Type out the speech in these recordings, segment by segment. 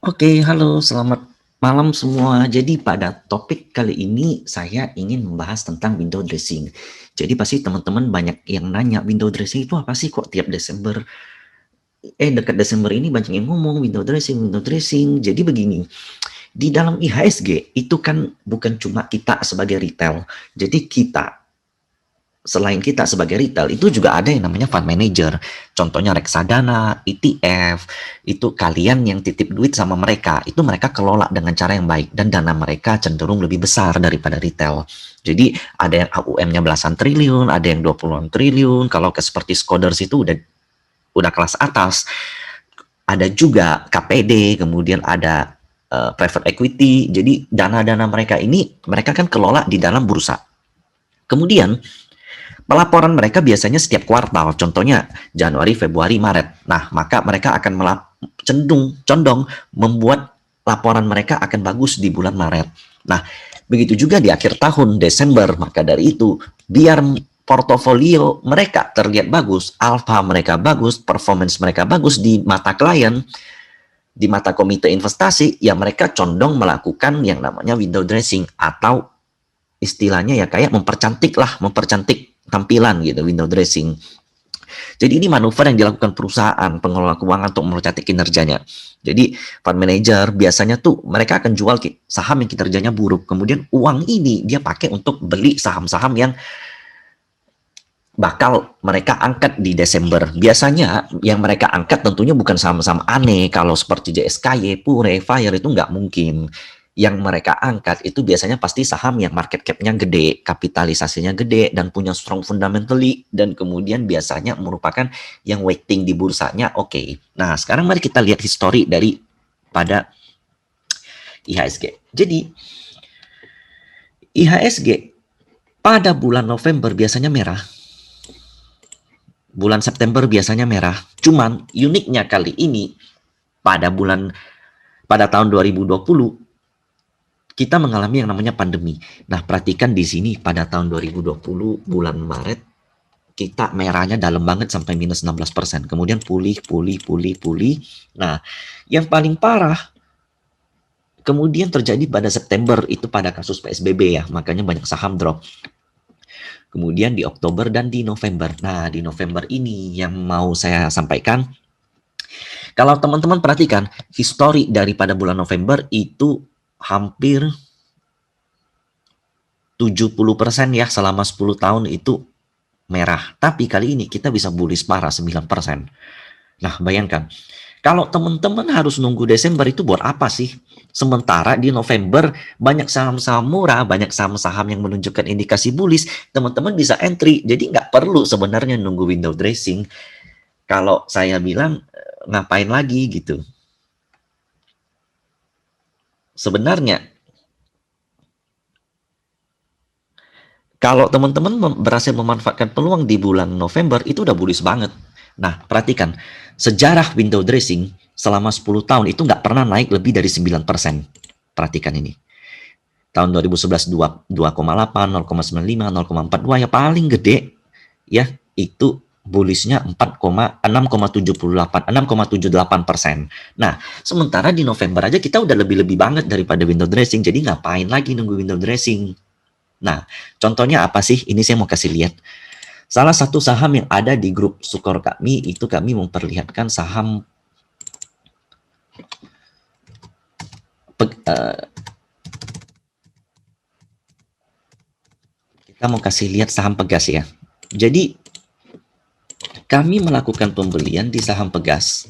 Oke, halo, selamat malam semua. Jadi pada topik kali ini saya ingin membahas tentang window dressing. Jadi pasti teman-teman banyak yang nanya window dressing itu apa sih kok tiap Desember, dekat Desember ini banyak yang ngomong window dressing, window dressing. Jadi begini, di dalam IHSG itu kan bukan cuma kita sebagai retail. Jadi selain kita sebagai retail, itu juga ada yang namanya fund manager. Contohnya reksadana, ETF, itu kalian yang titip duit sama mereka, itu mereka kelola dengan cara yang baik, dan dana mereka cenderung lebih besar daripada retail. Jadi ada yang AUM-nya belasan triliun, ada yang 20-an triliun, kalau ke seperti Skoders itu udah kelas atas. Ada juga KPD, kemudian ada private equity, jadi dana-dana mereka ini, mereka kan kelola di dalam bursa. Kemudian pelaporan mereka biasanya setiap kuartal, contohnya Januari, Februari, Maret. Nah, maka mereka akan condong membuat laporan mereka akan bagus di bulan Maret. Nah, begitu juga di akhir tahun, Desember. Maka dari itu, biar portofolio mereka terlihat bagus, alpha mereka bagus, performance mereka bagus di mata klien, di mata komite investasi, ya mereka condong melakukan yang namanya window dressing atau istilahnya ya kayak mempercantik tampilan gitu, window dressing. Jadi ini manuver yang dilakukan perusahaan pengelola keuangan untuk mempercantik kinerjanya. Jadi fund manager biasanya tuh mereka akan jual saham yang kinerjanya buruk, kemudian uang ini dia pakai untuk beli saham-saham yang bakal mereka angkat di Desember. Biasanya yang mereka angkat tentunya bukan saham-saham aneh, kalau seperti JSKY, Pure, Fire itu nggak mungkin. Yang mereka angkat itu biasanya pasti saham yang market cap-nya gede, kapitalisasinya gede, dan punya strong fundamentally, dan kemudian biasanya merupakan yang weighting di bursanya oke. Nah, sekarang mari kita lihat histori dari pada IHSG. Jadi, IHSG pada bulan November biasanya merah, bulan September biasanya merah. Cuman uniknya kali ini pada tahun 2020 kita mengalami yang namanya pandemi. Nah, perhatikan di sini pada tahun 2020 bulan Maret kita merahnya dalam banget sampai minus 16%. Kemudian pulih. Nah, yang paling parah kemudian terjadi pada September, itu pada kasus PSBB ya, makanya banyak saham drop. Kemudian di Oktober dan di November. Nah, di November ini yang mau saya sampaikan, kalau teman-teman perhatikan, histori daripada bulan November itu hampir 70% ya, selama 10 tahun itu merah. Tapi kali ini kita bisa bullish parah 9%. Nah, bayangkan, kalau teman-teman harus nunggu Desember itu buat apa sih? Sementara di November banyak saham-saham murah, banyak saham-saham yang menunjukkan indikasi bullish, teman-teman bisa entry. Jadi nggak perlu sebenarnya nunggu window dressing. Kalau saya bilang, ngapain lagi gitu. Sebenarnya kalau teman-teman berhasil memanfaatkan peluang di bulan November, itu udah bullish banget. Nah, perhatikan, sejarah window dressing selama 10 tahun itu nggak pernah naik lebih dari 9%. Perhatikan ini. Tahun 2011 2,8, 0,95, 0,42, ya paling gede ya itu bullishnya 6,78%. Nah, sementara di November aja kita udah lebih-lebih banget daripada window dressing. Jadi ngapain lagi nunggu window dressing? Nah, contohnya apa sih? Ini saya mau kasih lihat. Salah satu saham yang ada di grup Sukor kami, itu kami memperlihatkan saham kita mau kasih lihat saham Pegas ya. Jadi, kami melakukan pembelian di saham Pegas.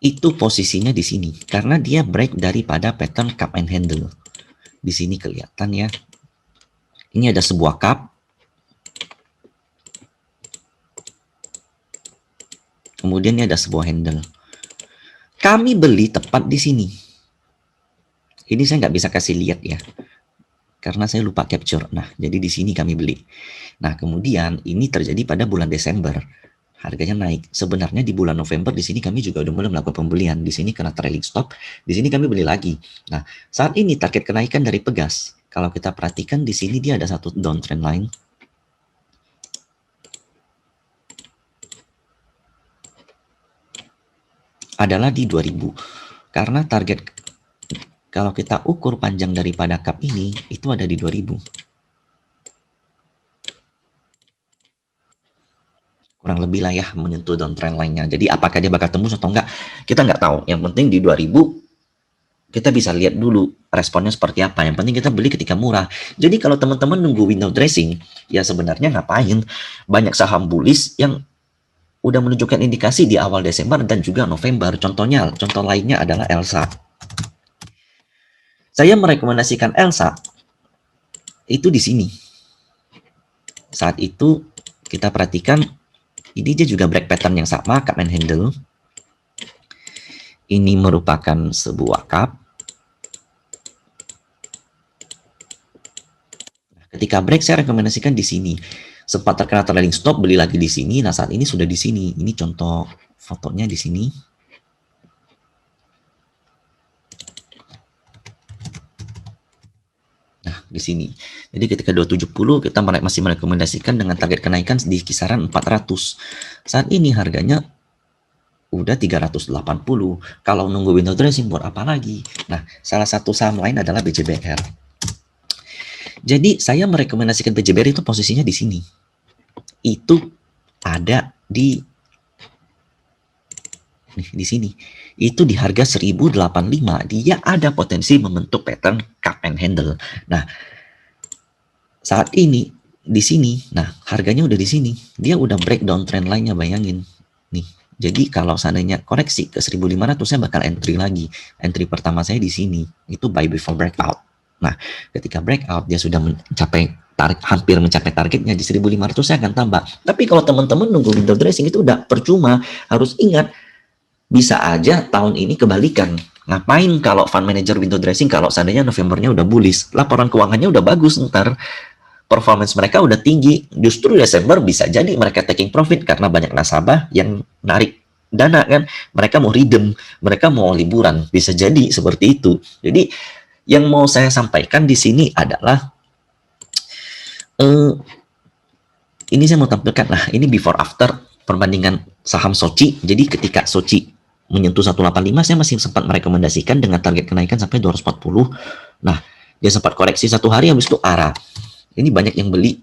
Itu posisinya di sini karena dia break daripada pattern cup and handle. Di sini kelihatan ya. Ini ada sebuah cup. Kemudian ini ada sebuah handle. Kami beli tepat di sini. Ini saya nggak bisa kasih lihat ya, karena saya lupa capture. Nah, jadi di sini kami beli. Nah, kemudian ini terjadi pada bulan Desember. Harganya naik. Sebenarnya di bulan November di sini kami juga udah mulai melakukan pembelian. Di sini kena trailing stop. Di sini kami beli lagi. Nah, saat ini target kenaikan dari Pegas. Kalau kita perhatikan di sini dia ada satu downtrend line. Adalah di 2000. Karena target kalau kita ukur panjang daripada cup ini itu ada di 2000. Kurang lebih lah ya menyentuh downtrend line-nya. Jadi apakah dia bakal tembus atau enggak, kita nggak tahu. Yang penting di 2000 kita bisa lihat dulu responnya seperti apa. Yang penting kita beli ketika murah. Jadi kalau teman-teman nunggu window dressing, ya sebenarnya ngapain? Banyak saham bullish yang udah menunjukkan indikasi di awal Desember dan juga November. Contoh lainnya adalah Elsa. Saya merekomendasikan Elsa itu di sini. Saat itu kita perhatikan ini dia juga break pattern yang sama, cup and handle. Ini merupakan sebuah cup. Ketika break saya rekomendasikan di sini. Sempat terkena trailing stop, beli lagi di sini. Nah, saat ini sudah di sini. Ini contoh fotonya di sini. Nah, di sini. Jadi ketika 270 kita masih merekomendasikan dengan target kenaikan di kisaran 400. Saat ini harganya udah 380. Kalau nunggu window dressing buat apa lagi? Nah, salah satu saham lain adalah BJBR. Jadi saya merekomendasikan BJBR itu posisinya di sini. Itu ada di sini. Itu di harga 1085. Dia ada potensi membentuk pattern cup and handle. Nah, saat ini di sini, nah harganya udah di sini. Dia udah breakdown trend line-nya, bayangin. Nih. Jadi kalau seandainya koreksi ke 1500 saya bakal entry lagi. Entry pertama saya di sini. Itu buy before breakout. Nah, ketika breakout dia sudah mencapai hampir mencapai targetnya di 1500 saya akan tambah. Tapi kalau teman-teman nunggu window dressing itu udah percuma. Harus ingat, bisa aja tahun ini kebalikan. Ngapain kalau fund manager window dressing kalau seandainya Novembernya udah bullish, laporan keuangannya udah bagus, ntar performance mereka udah tinggi, justru Desember bisa jadi mereka taking profit karena banyak nasabah yang narik dana kan, mereka mau redeem, mereka mau liburan, bisa jadi seperti itu. Jadi yang mau saya sampaikan di sini adalah ini saya mau tampilkan, nah ini before after perbandingan saham Soci. Jadi ketika Soci menyentuh 185 saya masih sempat merekomendasikan dengan target kenaikan sampai 240. Nah, dia sempat koreksi satu hari, habis itu arah. Ini banyak yang beli.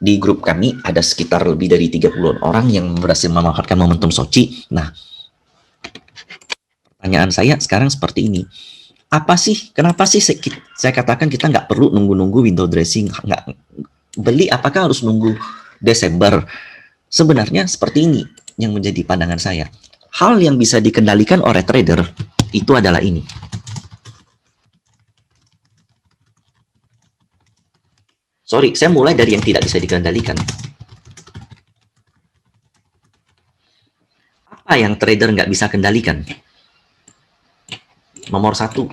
Di grup kami ada sekitar lebih dari 30 orang yang berhasil memanfaatkan momentum Soci. Nah, pertanyaan saya sekarang seperti ini. Apa sih, kenapa sih saya katakan kita nggak perlu nunggu-nunggu window dressing, nggak beli, apakah harus nunggu Desember? Sebenarnya seperti ini yang menjadi pandangan saya. Hal yang bisa dikendalikan oleh trader itu adalah ini. Sorry, saya mulai dari yang tidak bisa dikendalikan. Apa yang trader nggak bisa kendalikan? Nomor satu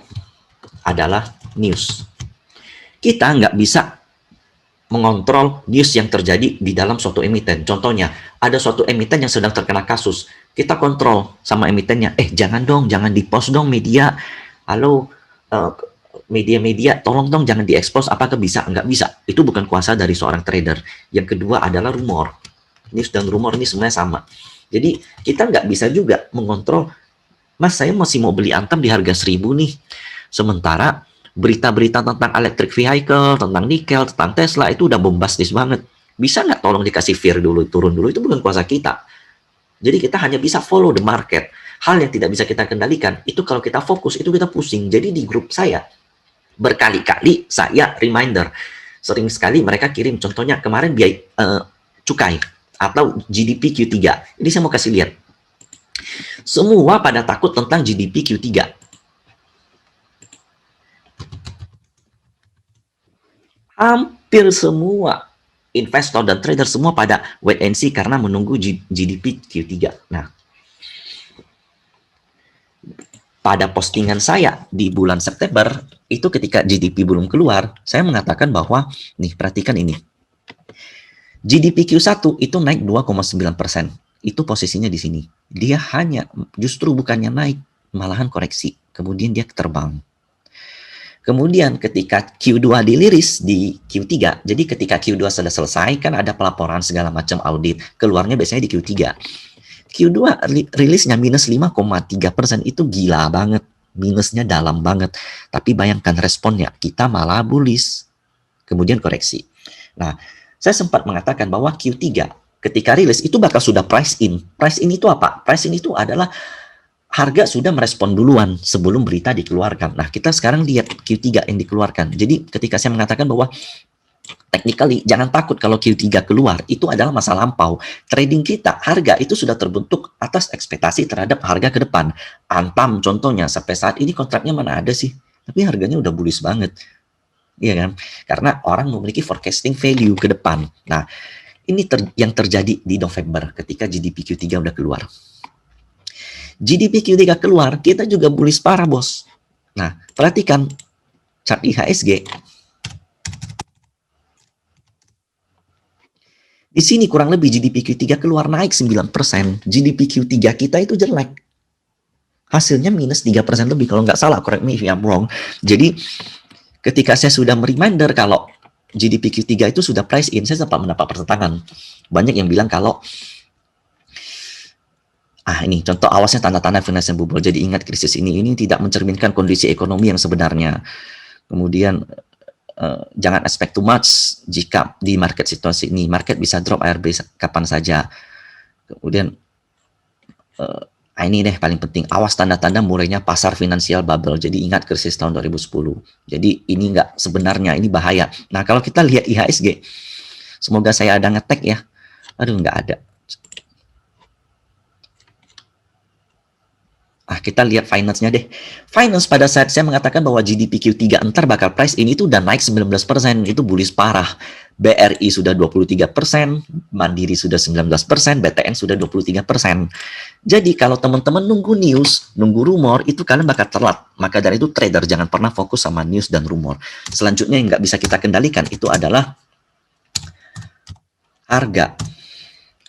adalah news. Kita nggak bisa mengontrol news yang terjadi di dalam suatu emiten. Contohnya, ada suatu emiten yang sedang terkena kasus. Kita kontrol sama emitennya. Jangan dong, jangan di-post dong media. Halo, media-media, tolong dong jangan diekspos. Apakah bisa? Nggak bisa. Itu bukan kuasa dari seorang trader. Yang kedua adalah rumor. News dan rumor ini sebenarnya sama. Jadi kita nggak bisa juga mengontrol, Mas saya masih mau beli Antam di harga 1000 nih. Sementara berita-berita tentang electric vehicle, tentang nikel, tentang Tesla itu udah bombastis banget. Bisa nggak tolong dikasih fear dulu, turun dulu? Itu bukan kuasa kita. Jadi kita hanya bisa follow the market. Hal yang tidak bisa kita kendalikan, itu kalau kita fokus, itu kita pusing. Jadi di grup saya, berkali-kali saya reminder. Sering sekali mereka kirim, contohnya kemarin biaya cukai atau GDP Q3. Ini saya mau kasih lihat. Semua pada takut tentang GDP Q3. Hampir semua investor dan trader semua pada wait and see karena menunggu GDP Q3. Nah, pada postingan saya di bulan September, itu ketika GDP belum keluar, saya mengatakan bahwa, nih perhatikan ini, GDP Q1 itu naik 2,9%. Itu posisinya di sini. Dia hanya, justru bukannya naik, malahan koreksi. Kemudian dia terbang. Kemudian ketika Q2 diliris di Q3, jadi ketika Q2 sudah selesai, kan ada pelaporan segala macam audit. Keluarnya biasanya di Q3. Q2 rilisnya minus 5,3%, itu gila banget. Minusnya dalam banget. Tapi bayangkan responnya, kita malah bullish. Kemudian koreksi. Nah, saya sempat mengatakan bahwa Q3 ketika rilis itu bakal sudah price in. Price in itu apa? Price in itu adalah harga sudah merespon duluan sebelum berita dikeluarkan. Nah, kita sekarang lihat Q3 yang dikeluarkan. Jadi ketika saya mengatakan bahwa technically jangan takut kalau Q3 keluar, itu adalah masa lampau. Trading kita, harga itu sudah terbentuk atas ekspektasi terhadap harga ke depan. Antam contohnya, sampai saat ini kontraknya mana ada sih? Tapi harganya udah bullish banget. Iya kan? Karena orang memiliki forecasting value ke depan. Nah, ini yang terjadi di November ketika GDP Q3 udah keluar. GDP Q3 keluar, kita juga bullish parah, bos. Nah, perhatikan chart IHSG. Di sini kurang lebih GDP Q3 keluar naik 9%. GDP Q3 kita itu jelek. Hasilnya minus 3% lebih kalau nggak salah, correct me if I'm wrong. Jadi ketika saya sudah reminder kalau GDP Q3 itu sudah price in, saya sempat mendapat pertentangan. Banyak yang bilang kalau ini contoh awasnya tanda-tanda financial bubble. Jadi ingat, krisis ini tidak mencerminkan kondisi ekonomi yang sebenarnya. Kemudian jangan expect too much jika di market situasi ini. Market bisa drop ARB kapan saja. Kemudian ini deh paling penting, awas tanda-tanda mulainya pasar finansial bubble. Jadi ingat krisis tahun 2010. Jadi ini enggak sebenarnya, ini bahaya. Nah, kalau kita lihat IHSG, semoga saya ada ngetek ya. Aduh, nggak ada. Kita lihat finance-nya deh. Finance pada saat saya mengatakan bahwa GDP Q3 ntar bakal price ini tuh udah naik 19%, itu bullish parah. BRI sudah 23%, Mandiri sudah 19%, BTN sudah 23%. Jadi kalau teman-teman nunggu news, nunggu rumor, itu kalian bakal telat. Maka dari itu trader jangan pernah fokus sama news dan rumor. Selanjutnya yang nggak bisa kita kendalikan itu adalah harga.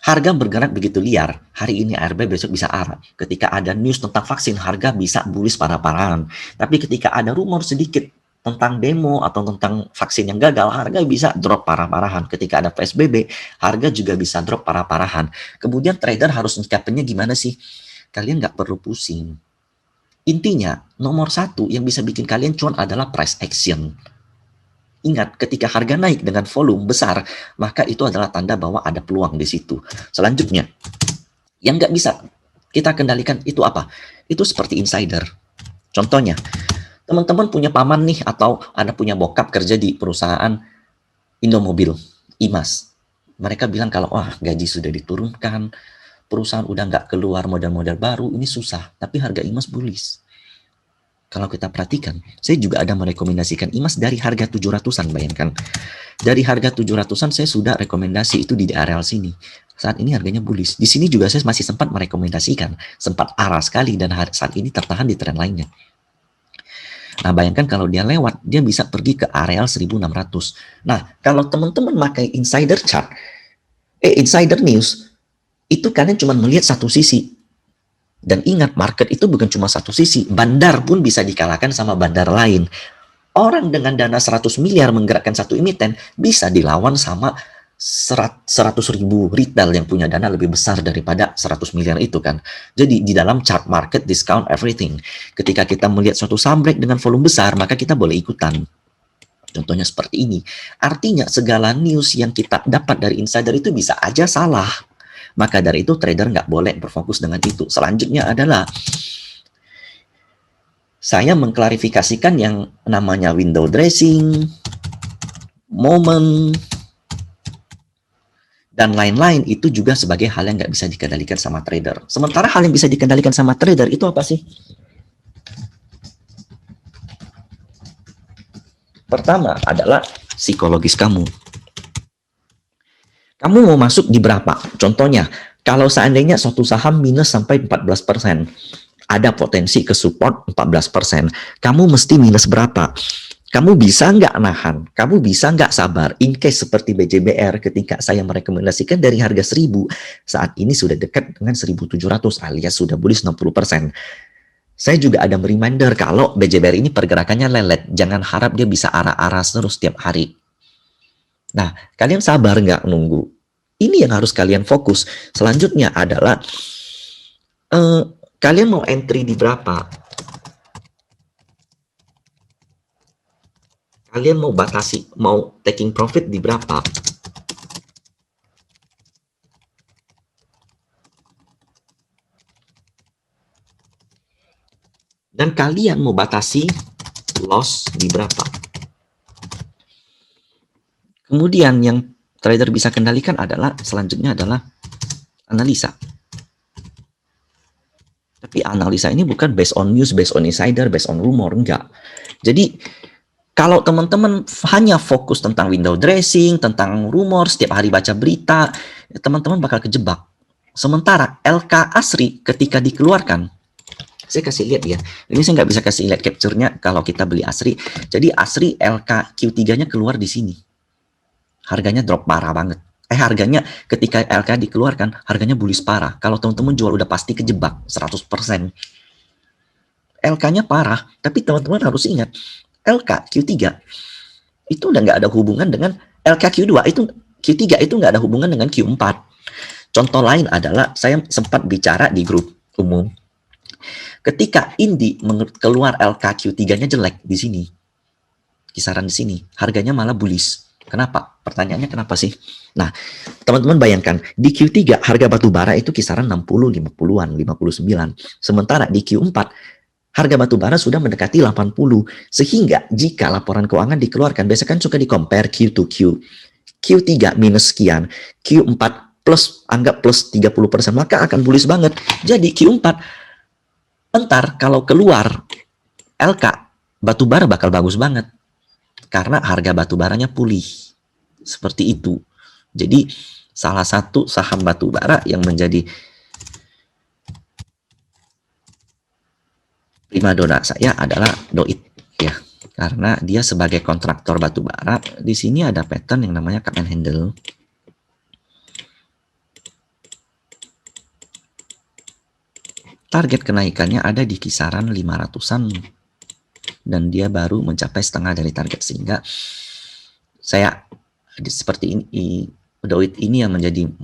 Harga bergerak begitu liar. Hari ini ARB, besok bisa ARA. Ketika ada news tentang vaksin, harga bisa bullish parah-parahan. Tapi ketika ada rumor sedikit tentang demo atau tentang vaksin yang gagal, harga bisa drop parah-parahan. Ketika ada PSBB, harga juga bisa drop parah-parahan. Kemudian trader harus menyikapinya gimana sih? Kalian nggak perlu pusing. Intinya, nomor satu yang bisa bikin kalian cuan adalah price action. Ingat, ketika harga naik dengan volume besar, maka itu adalah tanda bahwa ada peluang di situ. Selanjutnya, yang nggak bisa kita kendalikan itu apa? Itu seperti insider. Contohnya, teman-teman punya paman nih, atau Anda punya bokap kerja di perusahaan Indomobil, IMAS. Mereka bilang kalau, gaji sudah diturunkan, perusahaan udah nggak keluar model-model baru, ini susah. Tapi harga IMAS bullish. Kalau kita perhatikan, saya juga ada merekomendasikan IMAS dari harga 700-an, bayangkan. Dari harga 700-an saya sudah rekomendasi itu di areal sini. Saat ini harganya bullish. Di sini juga saya masih sempat merekomendasikan, sempat arah sekali, dan saat ini tertahan di tren lainnya. Nah, bayangkan kalau dia lewat, dia bisa pergi ke areal 1600. Nah, kalau teman-teman pakai insider chart, insider news, itu kalian cuma melihat satu sisi. Dan ingat, market itu bukan cuma satu sisi. Bandar pun bisa dikalahkan sama bandar lain. Orang dengan dana 100 miliar menggerakkan satu emiten bisa dilawan sama 100 ribu retail yang punya dana lebih besar daripada 100 miliar itu kan. Jadi di dalam chart market discount everything. Ketika kita melihat suatu saham break dengan volume besar, maka kita boleh ikutan. Contohnya seperti ini. Artinya segala news yang kita dapat dari insider itu bisa aja salah. Maka dari itu trader nggak boleh berfokus dengan itu. Selanjutnya adalah saya mengklarifikasikan yang namanya window dressing, moment, dan lain-lain itu juga sebagai hal yang nggak bisa dikendalikan sama trader. Sementara hal yang bisa dikendalikan sama trader itu apa sih? Pertama adalah psikologis kamu. Kamu mau masuk di berapa? Contohnya, kalau seandainya suatu saham minus sampai 14%, ada potensi ke support 14%, kamu mesti minus berapa? Kamu bisa nggak nahan? Kamu bisa nggak sabar? In case seperti BJBR ketika saya merekomendasikan dari harga 1000, saat ini sudah dekat dengan 1700 alias sudah bullish 60%. Saya juga ada reminder kalau BJBR ini pergerakannya lelet. Jangan harap dia bisa arah-arah terus setiap hari. Nah, kalian sabar nggak nunggu? Ini yang harus kalian fokus. Selanjutnya adalah Kalian mau entry di berapa? Kalian mau batasi, mau taking profit di berapa? Dan kalian mau batasi loss di berapa? Kemudian yang trader bisa kendalikan adalah selanjutnya adalah analisa. Tapi analisa ini bukan based on news, based on insider, based on rumor, enggak. Jadi kalau teman-teman hanya fokus tentang window dressing, tentang rumor, setiap hari baca berita, teman-teman bakal kejebak. Sementara LK Asri ketika dikeluarkan, saya kasih lihat ya. Ini saya nggak bisa kasih lihat capture-nya kalau kita beli Asri. Jadi Asri LK Q3-nya keluar di sini. Harganya drop parah banget. Harganya ketika LK dikeluarkan, harganya bullish parah. Kalau teman-teman jual udah pasti kejebak 100%. LK-nya parah, tapi teman-teman harus ingat, LK Q3 itu udah nggak ada hubungan dengan LK Q2, itu Q3 itu nggak ada hubungan dengan Q4. Contoh lain adalah saya sempat bicara di grup umum. Ketika Indi keluar LK Q3-nya jelek di sini, kisaran di sini, harganya malah bullish. Kenapa? Pertanyaannya kenapa sih? Nah, teman-teman bayangkan, di Q3 harga batu bara itu kisaran 60, 50-an, 59. Sementara di Q4 harga batu bara sudah mendekati 80. Sehingga jika laporan keuangan dikeluarkan, biasanya kan suka di compare Q to Q. Q3 minus sekian, Q4 plus, anggap plus 30%, maka akan bullish banget. Jadi Q4 entar kalau keluar LK batu bara bakal bagus banget karena harga batu baranya pulih seperti itu. Jadi salah satu saham batu bara yang menjadi primadona saya adalah Doit ya, karena dia sebagai kontraktor batu bara. Di sini ada pattern yang namanya cup and handle. Target kenaikannya ada di kisaran 500-an dan dia baru mencapai setengah dari target, sehingga saya seperti ini, Doit ini yang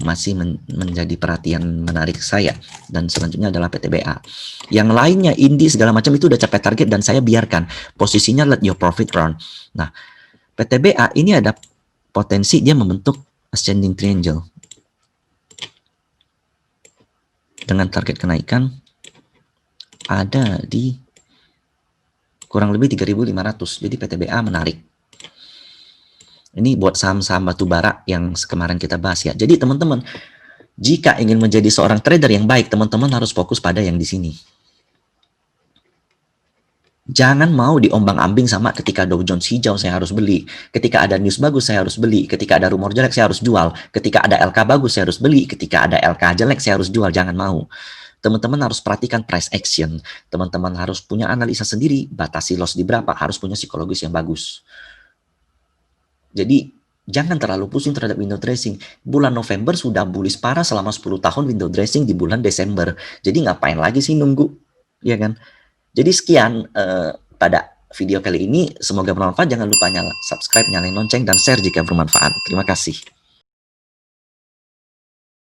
masih menjadi perhatian menarik saya. Dan selanjutnya adalah PTBA. Yang lainnya Indi segala macam itu udah capai target dan saya biarkan posisinya let your profit run. Nah, PTBA ini ada potensi dia membentuk ascending triangle dengan target kenaikan ada di kurang lebih 3.500. Jadi PTBA menarik. Ini buat saham-saham batubara yang kemarin kita bahas ya. Jadi teman-teman, jika ingin menjadi seorang trader yang baik, teman-teman harus fokus pada yang di sini. Jangan mau diombang-ambing sama ketika Dow Jones hijau saya harus beli, ketika ada news bagus saya harus beli, ketika ada rumor jelek saya harus jual, ketika ada LK bagus saya harus beli, ketika ada LK jelek saya harus jual. Jangan mau. Teman-teman harus perhatikan price action. Teman-teman harus punya analisa sendiri, batasi loss di berapa, harus punya psikologis yang bagus. Jadi jangan terlalu pusing terhadap window dressing. Bulan November sudah bullish parah selama 10 tahun window dressing di bulan Desember. Jadi ngapain lagi sih nunggu? Ya kan? Jadi sekian pada video kali ini. Semoga bermanfaat. Jangan lupa subscribe, nyalain lonceng, dan share jika bermanfaat. Terima kasih.